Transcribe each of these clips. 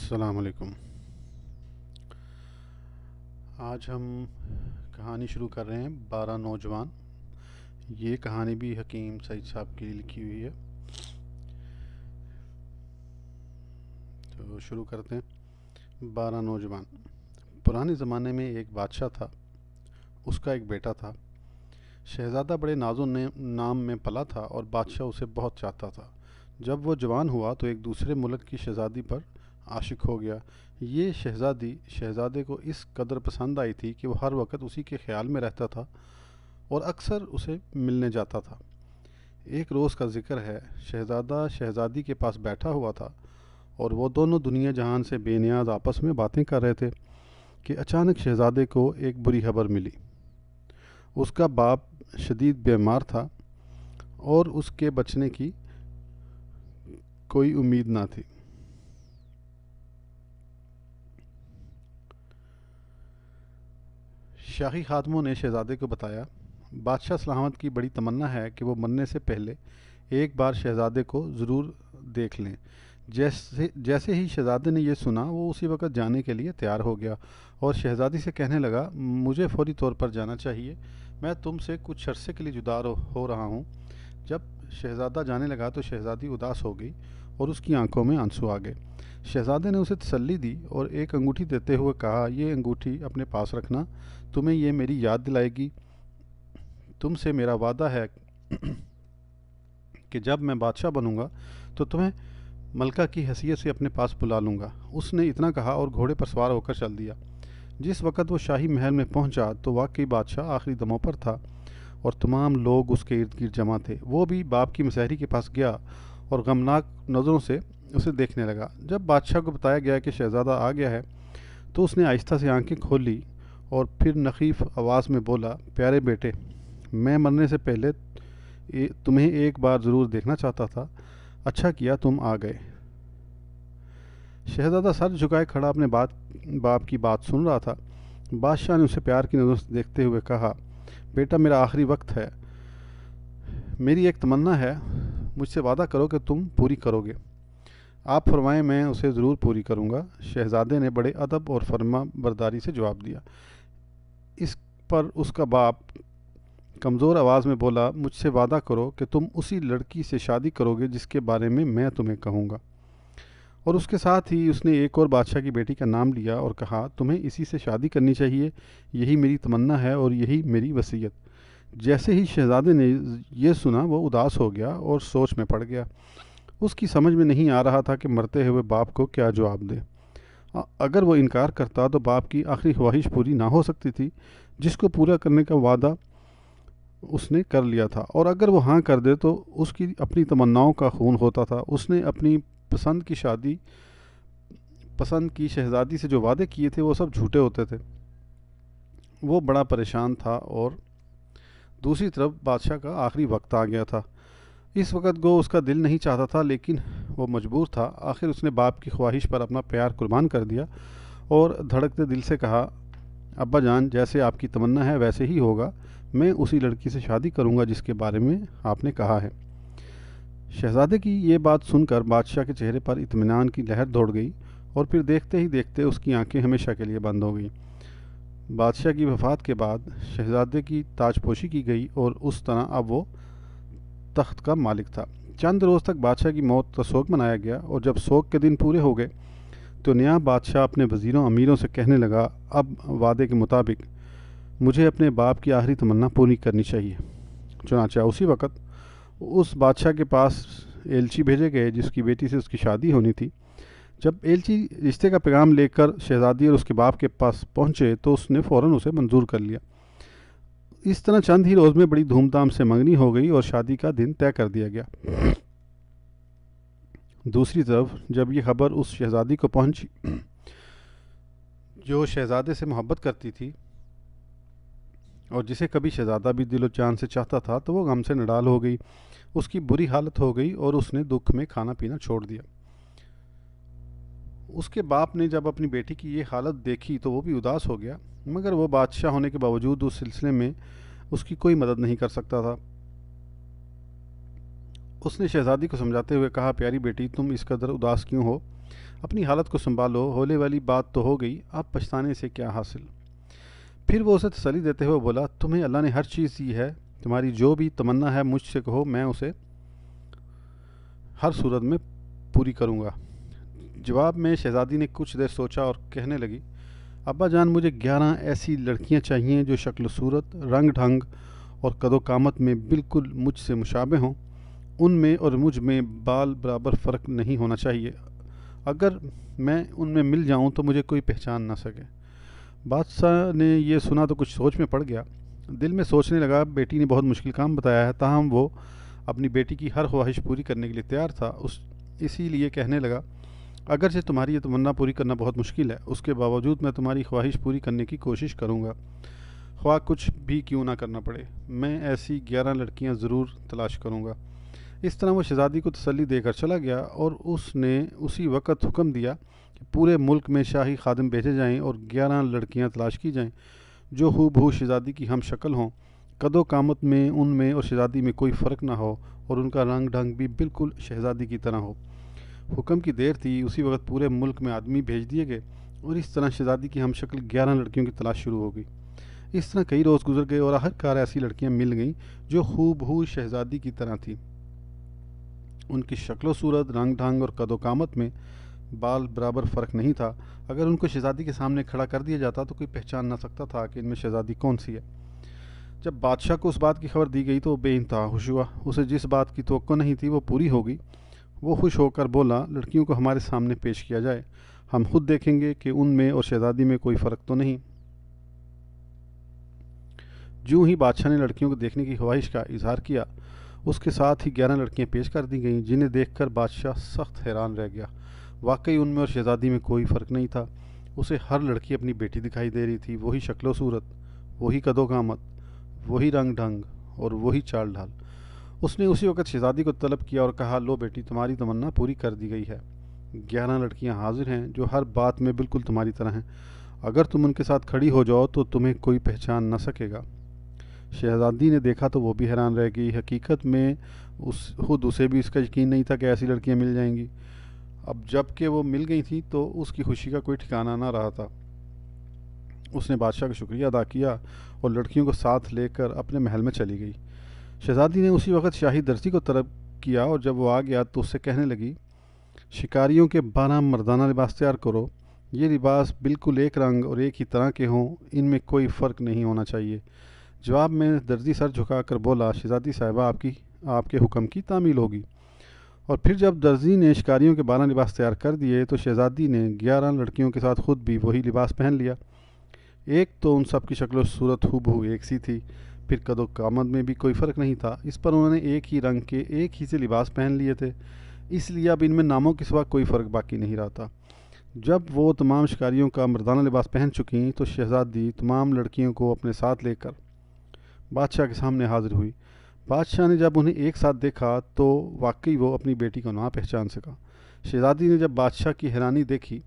السلام علیکم۔ آج ہم کہانی شروع کر رہے ہیں 12 نوجوان۔ یہ کہانی بھی حکیم سعید صاحب کی لکھی ہوئی ہے، تو شروع کرتے ہیں۔ 12 نوجوان۔ پرانے زمانے میں ایک بادشاہ تھا، اس کا ایک بیٹا تھا۔ شہزادہ بڑے ناز و نام میں پلا تھا اور بادشاہ اسے بہت چاہتا تھا۔ جب وہ جوان ہوا تو ایک دوسرے ملک کی شہزادی پر عاشق ہو گیا۔ یہ شہزادی شہزادے کو اس قدر پسند آئی تھی کہ وہ ہر وقت اسی کے خیال میں رہتا تھا اور اکثر اسے ملنے جاتا تھا۔ ایک روز کا ذکر ہے، شہزادہ شہزادی کے پاس بیٹھا ہوا تھا اور وہ دونوں دنیا جہان سے بے نیاز آپس میں باتیں کر رہے تھے کہ اچانک شہزادے کو ایک بری خبر ملی۔ اس کا باپ شدید بیمار تھا اور اس کے بچنے کی کوئی امید نہ تھی۔ شاہی خادموں نے شہزادے کو بتایا، بادشاہ سلامت کی بڑی تمنا ہے کہ وہ مرنے سے پہلے ایک بار شہزادے کو ضرور دیکھ لیں۔ جیسے ہی شہزادے نے یہ سنا، وہ اسی وقت جانے کے لیے تیار ہو گیا اور شہزادی سے کہنے لگا، مجھے فوری طور پر جانا چاہیے، میں تم سے کچھ عرصے کے لیے جدا ہو رہا ہوں۔ جب شہزادہ جانے لگا تو شہزادی اداس ہو گئی اور اس کی آنکھوں میں آنسو آ گئے۔ شہزادے نے اسے تسلی دی اور ایک انگوٹھی دیتے ہوئے کہا، یہ انگوٹھی اپنے پاس رکھنا، تمہیں یہ میری یاد دلائے گی۔ تم سے میرا وعدہ ہے کہ جب میں بادشاہ بنوں گا تو تمہیں ملکہ کی حیثیت سے اپنے پاس بلا لوں گا۔ اس نے اتنا کہا اور گھوڑے پر سوار ہو کر چل دیا۔ جس وقت وہ شاہی محل میں پہنچا تو واقعی بادشاہ آخری دموں پر تھا اور تمام لوگ اس کے ارد گرد جمع تھے۔ وہ بھی باپ کی مسحری کے پاس گیا اور غمناک نظروں سے اسے دیکھنے لگا۔ جب بادشاہ کو بتایا گیا کہ شہزادہ آ گیا ہے تو اس نے آہستہ سے آنکھیں کھولی اور پھر نخیف آواز میں بولا، پیارے بیٹے، میں مرنے سے پہلے تمہیں ایک بار ضرور دیکھنا چاہتا تھا، اچھا کیا تم آ گئے۔ شہزادہ سر جھکائے کھڑا اپنے باپ کی بات سن رہا تھا۔ بادشاہ نے اسے پیار کی نظروں سے دیکھتے ہوئے کہا، بیٹا میرا آخری وقت ہے، میری ایک تمنا ہے، مجھ سے وعدہ کرو کہ تم پوری کرو گے۔ آپ فرمائیں، میں اسے ضرور پوری کروں گا، شہزادے نے بڑے ادب اور فرما برداری سے جواب دیا۔ اس پر اس کا باپ کمزور آواز میں بولا، مجھ سے وعدہ کرو کہ تم اسی لڑکی سے شادی کرو گے جس کے بارے میں تمہیں کہوں گا۔ اور اس کے ساتھ ہی اس نے ایک اور بادشاہ کی بیٹی کا نام لیا اور کہا، تمہیں اسی سے شادی کرنی چاہیے، یہی میری تمنا ہے اور یہی میری وصیت۔ جیسے ہی شہزادے نے یہ سنا وہ اداس ہو گیا اور سوچ میں پڑ گیا۔ اس کی سمجھ میں نہیں آ رہا تھا کہ مرتے ہوئے باپ کو کیا جواب دے۔ اگر وہ انکار کرتا تو باپ کی آخری خواہش پوری نہ ہو سکتی تھی جس کو پورا کرنے کا وعدہ اس نے کر لیا تھا، اور اگر وہ ہاں کر دے تو اس کی اپنی تمناؤں کا خون ہوتا تھا۔ اس نے اپنی پسند کی شہزادی سے جو وعدے کیے تھے وہ سب جھوٹے ہوتے تھے۔ وہ بڑا پریشان تھا اور دوسری طرف بادشاہ کا آخری وقت آ گیا تھا۔ اس وقت گو اس کا دل نہیں چاہتا تھا لیکن وہ مجبور تھا۔ آخر اس نے باپ کی خواہش پر اپنا پیار قربان کر دیا اور دھڑکتے دل سے کہا، ابا جان، جیسے آپ کی تمنا ہے ویسے ہی ہوگا، میں اسی لڑکی سے شادی کروں گا جس کے بارے میں آپ نے کہا ہے۔ شہزادے کی یہ بات سن کر بادشاہ کے چہرے پر اطمینان کی لہر دوڑ گئی اور پھر دیکھتے ہی دیکھتے اس کی آنکھیں ہمیشہ کے لیے بند ہو گئیں۔ بادشاہ کی وفات کے بعد شہزادے کی تاج پوشی کی گئی اور اس طرح اب وہ تخت کا مالک تھا۔ چند روز تک بادشاہ کی موت کا سوگ منایا گیا اور جب سوگ کے دن پورے ہو گئے تو نیا بادشاہ اپنے وزیروں امیروں سے کہنے لگا، اب وعدے کے مطابق مجھے اپنے باپ کی آخری تمنا پوری کرنی چاہیے۔ چنانچہ اسی وقت اس بادشاہ کے پاس ایلچی بھیجے گئے جس کی بیٹی سے اس کی شادی ہونی تھی۔ جب ایلچی رشتے کا پیغام لے کر شہزادی اور اس کے باپ کے پاس پہنچے تو اس نے فوراً اسے منظور کر لیا۔ اس طرح چند ہی روز میں بڑی دھوم دھام سے منگنی ہو گئی اور شادی کا دن طے کر دیا گیا۔ دوسری طرف جب یہ خبر اس شہزادی کو پہنچی جو شہزادے سے محبت کرتی تھی اور جسے کبھی شہزادہ بھی دل و جان سے چاہتا تھا، تو وہ غم سے نڈال ہو گئی، اس کی بری حالت ہو گئی اور اس نے دکھ میں کھانا پینا چھوڑ دیا۔ اس کے باپ نے جب اپنی بیٹی کی یہ حالت دیکھی تو وہ بھی اداس ہو گیا، مگر وہ بادشاہ ہونے کے باوجود اس سلسلے میں اس کی کوئی مدد نہیں کر سکتا تھا۔ اس نے شہزادی کو سمجھاتے ہوئے کہا، پیاری بیٹی، تم اس قدر اداس کیوں ہو؟ اپنی حالت کو سنبھالو، ہولے والی بات تو ہو گئی، اب پچھتانے سے کیا حاصل؟ پھر وہ اسے تسلی دیتے ہوئے بولا، تمہیں اللہ نے ہر چیز دی ہے، تمہاری جو بھی تمنا ہے مجھ سے کہو، میں اسے ہر صورت میں پوری کروں گا۔ جواب میں شہزادی نے کچھ دیر سوچا اور کہنے لگی، ابا جان، مجھے 11 ایسی لڑکیاں چاہیے جو شکل و صورت، رنگ ڈھنگ اور قد و قامت میں بالکل مجھ سے مشابہ ہوں۔ ان میں اور مجھ میں بال برابر فرق نہیں ہونا چاہیے۔ اگر میں ان میں مل جاؤں تو مجھے کوئی پہچان نہ سکے۔ بادشاہ نے یہ سنا تو کچھ سوچ میں پڑ گیا، دل میں سوچنے لگا بیٹی نے بہت مشکل کام بتایا ہے، تاہم وہ اپنی بیٹی کی ہر خواہش پوری کرنے کے لیے تیار تھا۔ اسی لیے کہنے لگا، اگرچہ تمہاری یہ تمنا پوری کرنا بہت مشکل ہے، اس کے باوجود میں تمہاری خواہش پوری کرنے کی کوشش کروں گا، خواہ کچھ بھی کیوں نہ کرنا پڑے۔ میں ایسی 11 لڑکیاں ضرور تلاش کروں گا۔ اس طرح وہ شہزادی کو تسلی دے کر چلا گیا اور اس نے اسی وقت حکم دیا کہ پورے ملک میں شاہی خادم بھیجے جائیں اور 11 لڑکیاں تلاش کی جائیں جو ہو بہو شہزادی کی ہم شکل ہوں، قد و قامت میں ان میں اور شہزادی میں کوئی فرق نہ ہو اور ان کا رنگ ڈھنگ بھی بالکل شہزادی کی طرح ہو۔ حکم کی دیر تھی، اسی وقت پورے ملک میں آدمی بھیج دیے گئے اور اس طرح شہزادی کی ہم شکل 11 لڑکیوں کی تلاش شروع ہو گئی۔ اس طرح کئی روز گزر گئے اور آخرکار ایسی لڑکیاں مل گئیں جو ہو بہو شہزادی کی طرح تھیں۔ ان کی شکل و صورت، رنگ ڈھنگ اور قد و قامت میں بال برابر فرق نہیں تھا۔ اگر ان کو شہزادی کے سامنے کھڑا کر دیا جاتا تو کوئی پہچان نہ سکتا تھا کہ ان میں شہزادی کون سی ہے۔ جب بادشاہ کو اس بات کی خبر دی گئی تو وہ بے انتہا خوش ہوا۔ اسے جس بات کی توقع نہیں تھی وہ پوری ہو گئی۔ وہ خوش ہو کر بولا، لڑکیوں کو ہمارے سامنے پیش کیا جائے، ہم خود دیکھیں گے کہ ان میں اور شہزادی میں کوئی فرق تو نہیں۔ جوں ہی بادشاہ نے لڑکیوں کو دیکھنے کی خواہش کا اظہار کیا، اس کے ساتھ ہی 11 لڑکیاں پیش کر دی گئیں، جنہیں دیکھ کر بادشاہ سخت حیران رہ گیا۔ واقعی ان میں اور شہزادی میں کوئی فرق نہیں تھا۔ اسے ہر لڑکی اپنی بیٹی دکھائی دے رہی تھی، وہی شکل و صورت، وہی قد و قامت، وہی رنگ ڈھنگ اور وہی چال ڈھال۔ اس نے اسی وقت شہزادی کو طلب کیا اور کہا، لو بیٹی، تمہاری تمنا پوری کر دی گئی ہے۔ 11 لڑکیاں حاضر ہیں جو ہر بات میں بالکل تمہاری طرح ہیں۔ اگر تم ان کے ساتھ کھڑی ہو جاؤ تو تمہیں کوئی پہچان نہ سکے گا۔ شہزادی نے دیکھا تو وہ بھی حیران رہ گئی۔ حقیقت میں خود اسے بھی اس کا یقین نہیں تھا کہ ایسی لڑکیاں مل جائیں گی۔ اب جب کہ وہ مل گئی تھیں تو اس کی خوشی کا کوئی ٹھکانہ نہ رہا تھا۔ اس نے بادشاہ کا شکریہ ادا کیا اور لڑکیوں کو ساتھ لے کر اپنے محل میں چلی گئی۔ شہزادی نے اسی وقت شاہی درزی کو طلب کیا اور جب وہ آ گیا تو اس سے کہنے لگی، شکاریوں کے 12 مردانہ لباس تیار کرو۔ یہ لباس بالکل ایک رنگ اور ایک ہی طرح کے ہوں، ان میں کوئی فرق نہیں ہونا چاہیے۔ جواب میں درزی سر جھکا کر بولا، شہزادی صاحبہ، آپ کے حکم کی تعمیل ہوگی۔ اور پھر جب درزی نے شکاریوں کے 12 لباس تیار کر دیے تو شہزادی نے 11 لڑکیوں کے ساتھ خود بھی وہی لباس پہن لیا۔ ایک تو ان سب کی شکل و صورت ہو بہو ایک سی تھی، پھر قد و قامت میں بھی کوئی فرق نہیں تھا۔ اس پر انہوں نے ایک ہی رنگ کے ایک ہی سے لباس پہن لیے تھے، اس لیے اب ان میں ناموں کے سوا کوئی فرق باقی نہیں رہا تھا۔ جب وہ تمام شکاریوں کا مردانہ لباس پہن چکیں تو شہزادی تمام لڑکیوں کو اپنے ساتھ لے کر بادشاہ کے سامنے حاضر ہوئی۔ بادشاہ نے جب انہیں ایک ساتھ دیکھا تو واقعی وہ اپنی بیٹی کو نہ پہچان سکا۔ شہزادی نے جب بادشاہ کی حیرانی دیکھی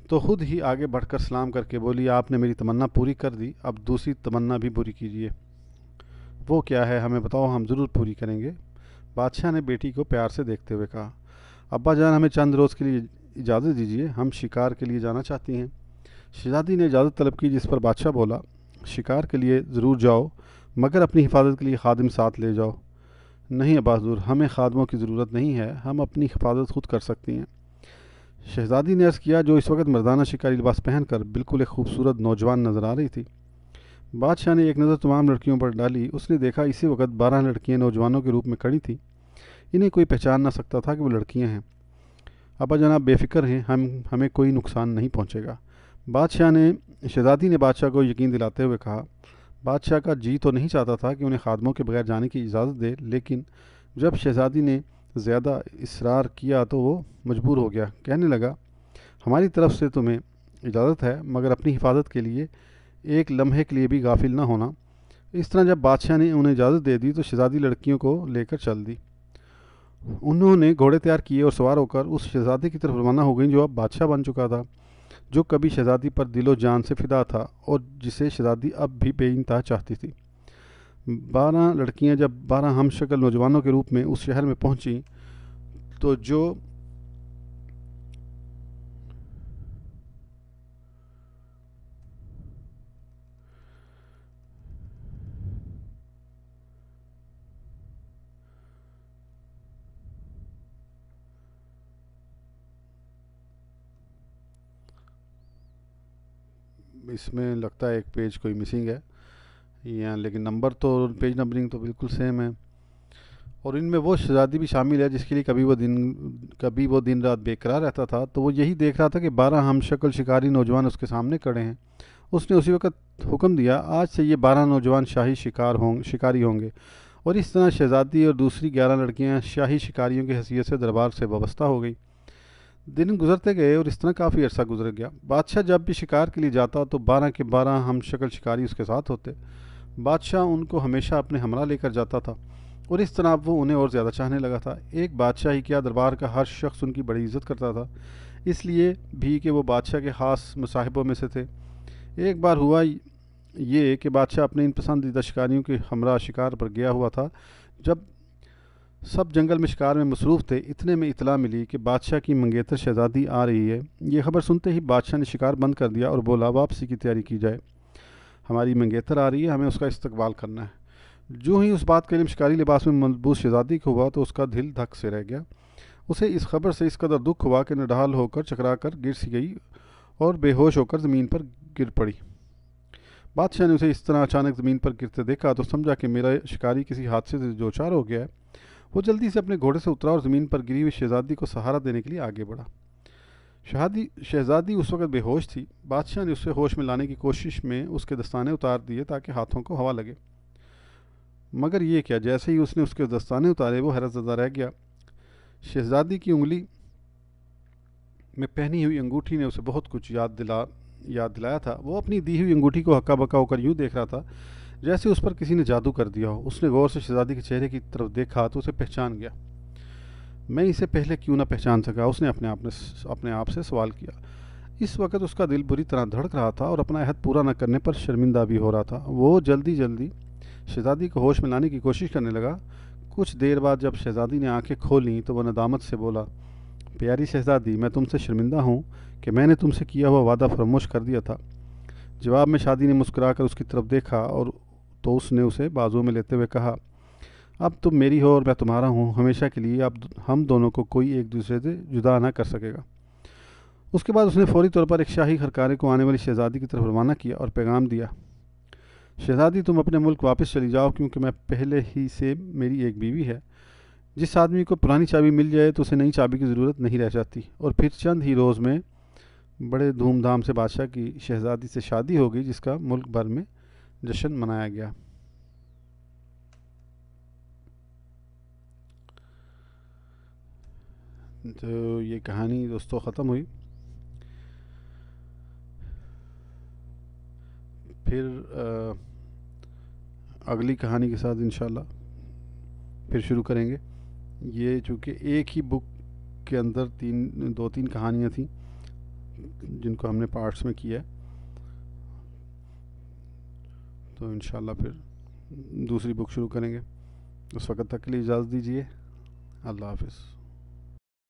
تو خود ہی آگے بڑھ کر سلام کر کے بولی، آپ نے میری تمنا پوری کر دی، اب دوسری تمنا بھی پوری کیجیے۔ وہ کیا ہے ہمیں بتاؤ، ہم ضرور پوری کریں گے۔ بادشاہ نے بیٹی کو پیار سے دیکھتے ہوئے کہا، ابا جان، ہمیں چند روز کے لیے اجازت دیجیے، ہم شکار کے لیے جانا چاہتی ہیں۔ شہزادی نے اجازت طلب کی، جس پر بادشاہ بولا، شکار کے لیے ضرور جاؤ، مگر اپنی حفاظت کے لیے خادم ساتھ لے جاؤ۔ نہیں ابا حضور، ہمیں خادموں کی ضرورت نہیں ہے، ہم اپنی حفاظت خود کر سکتی ہیں۔ شہزادی نے عرض کیا، جو اس وقت مردانہ شکاری لباس پہن کر بالکل ایک خوبصورت نوجوان نظر آ رہی تھی۔ بادشاہ نے ایک نظر تمام لڑکیوں پر ڈالی، اس نے دیکھا اسی وقت 12 لڑکیاں نوجوانوں کے روپ میں کھڑی تھیں۔ انہیں کوئی پہچان نہ سکتا تھا کہ وہ لڑکیاں ہیں۔ ابا جناب بے فکر ہیں، ہمیں کوئی نقصان نہیں پہنچے گا۔ شہزادی نے بادشاہ کو یقین دلاتے ہوئے کہا۔ بادشاہ کا جی تو نہیں چاہتا تھا کہ انہیں خادموں کے بغیر جانے کی اجازت دے، لیکن جب شہزادی نے زیادہ اصرار کیا تو وہ مجبور ہو گیا۔ کہنے لگا، ہماری طرف سے تمہیں اجازت ہے، مگر اپنی حفاظت کے لیے ایک لمحے کے لیے بھی غافل نہ ہونا۔ اس طرح جب بادشاہ نے انہیں اجازت دے دی تو شہزادی لڑکیوں کو لے کر چل دی۔ انہوں نے گھوڑے تیار کیے اور سوار ہو کر اس شہزادی کی طرف روانہ ہو گئیں جو اب بادشاہ بن چکا تھا، جو کبھی شہزادی پر دل و جان سے فدا تھا اور جسے شہزادی اب بھی بے انتہا چاہتی تھی۔ 12 لڑکیاں جب 12 ہم شکل نوجوانوں کے روپ میں اس شہر میں پہنچیں تو جو اس میں لگتا ہے ایک پیج کوئی مسنگ ہے یا، لیکن نمبر تو پیج نمبرنگ تو بالکل سیم ہے. اور ان میں وہ شہزادی بھی شامل ہے جس کے لیے کبھی وہ دن رات بے قرار رہتا تھا. تو وہ یہی دیکھ رہا تھا کہ 12 ہم شکل شکاری نوجوان اس کے سامنے کھڑے ہیں. اس نے اسی وقت حکم دیا، آج سے یہ 12 نوجوان شاہی شکاری ہوں گے. اور اس طرح شہزادی اور دوسری 11 لڑکیاں شاہی شکاریوں کی حیثیت سے دربار سے وابستہ ہو گئی. دن گزرتے گئے اور اس طرح کافی عرصہ گزر گیا. بادشاہ جب بھی شکار کے لیے جاتا تو 12 کے 12 ہم شکل شکاری اس کے ساتھ ہوتے. بادشاہ ان کو ہمیشہ اپنے ہمراہ لے کر جاتا تھا اور اس طرح وہ انہیں اور زیادہ چاہنے لگا تھا. ایک بادشاہ ہی کیا، دربار کا ہر شخص ان کی بڑی عزت کرتا تھا، اس لیے بھی کہ وہ بادشاہ کے خاص مصاحبوں میں سے تھے. ایک بار ہوا یہ کہ بادشاہ اپنے ان پسندیدہ شکاریوں کے ہمراہ شکار پر گیا ہوا تھا. جب سب جنگل میں شکار میں مصروف تھے، اتنے میں اطلاع ملی کہ بادشاہ کی منگیتر شہزادی آ رہی ہے. یہ خبر سنتے ہی بادشاہ نے شکار بند کر دیا اور بولا، واپسی کی تیاری کی جائے، ہماری منگیتر آ رہی ہے، ہمیں اس کا استقبال کرنا ہے. جو ہی اس بات کا علم شکاری لباس میں ملبوس شہزادی کو ہوا تو اس کا دل دھک سے رہ گیا. اسے اس خبر سے اس قدر دکھ ہوا کہ نڈھال ہو کر چکرا کر گر سی گئی اور بے ہوش ہو کر زمین پر گر پڑی. بادشاہ نے اسے اس طرح اچانک زمین پر گرتے دیکھا تو سمجھا کہ میرا شکاری کسی حادثے سے دوچار ہو گیا ہے. وہ جلدی سے اپنے گھوڑے سے اترا اور زمین پر گری ہوئی شہزادی کو سہارا دینے کے لیے آگے بڑھا. شہزادی اس وقت بے ہوش تھی. بادشاہ نے اسے ہوش میں لانے کی کوشش میں اس کے دستانے اتار دیے تاکہ ہاتھوں کو ہوا لگے، مگر یہ کیا، جیسے ہی اس نے اس کے دستانے اتارے وہ حیرت زدہ رہ گیا. شہزادی کی انگلی میں پہنی ہوئی انگوٹھی نے اسے بہت کچھ یاد دلایا تھا. وہ اپنی دی ہوئی انگوٹھی کو ہکا بکا ہو کر یوں دیکھ رہا تھا جیسے اس پر کسی نے جادو کر دیا ہو. اس نے غور سے شہزادی کے چہرے کی طرف دیکھا تو اسے پہچان گیا. میں اسے پہلے کیوں نہ پہچان سکا، اس نے اپنے آپ سے سوال کیا. اس وقت اس کا دل بری طرح دھڑک رہا تھا اور اپنا عہد پورا نہ کرنے پر شرمندہ بھی ہو رہا تھا. وہ جلدی شہزادی کو ہوش میں لانے کی کوشش کرنے لگا. کچھ دیر بعد جب شہزادی نے آنکھیں کھولیں تو وہ ندامت سے بولا، پیاری شہزادی، میں تم سے شرمندہ ہوں کہ میں نے تم سے کیا ہوا وعدہ فراموش کر دیا تھا. جواب میں شادی نے مسکرا کر اس کی طرف دیکھا اور تو اس نے اسے بازو میں لیتے ہوئے کہا، اب تم میری ہو اور میں تمہارا ہوں ہمیشہ کے لیے. اب ہم دونوں کو کوئی ایک دوسرے سے جدا نہ کر سکے گا. اس کے بعد اس نے فوری طور پر ایک شاہی خرکارے کو آنے والی شہزادی کی طرف روانہ کیا اور پیغام دیا، شہزادی تم اپنے ملک واپس چلی جاؤ کیونکہ میں پہلے ہی سے میری ایک بیوی ہے. جس آدمی کو پرانی چابی مل جائے تو اسے نئی چابی کی ضرورت نہیں رہ جاتی. اور پھر چند ہی روز میں بڑے دھوم دھام سے بادشاہ کی شہزادی سے شادی ہو گئی جس کا ملک بھر میں جشن منایا گیا. تو یہ کہانی دوستوں ختم ہوئی. پھر اگلی کہانی کے ساتھ انشاءاللہ پھر شروع کریں گے. یہ چونکہ ایک ہی بک کے اندر دو تین کہانیاں تھیں جن کو ہم نے پارٹس میں کیا ہے، تو انشاءاللہ پھر دوسری بک شروع کریں گے. اس وقت تک کے لیے اجازت دیجیے. اللہ حافظ.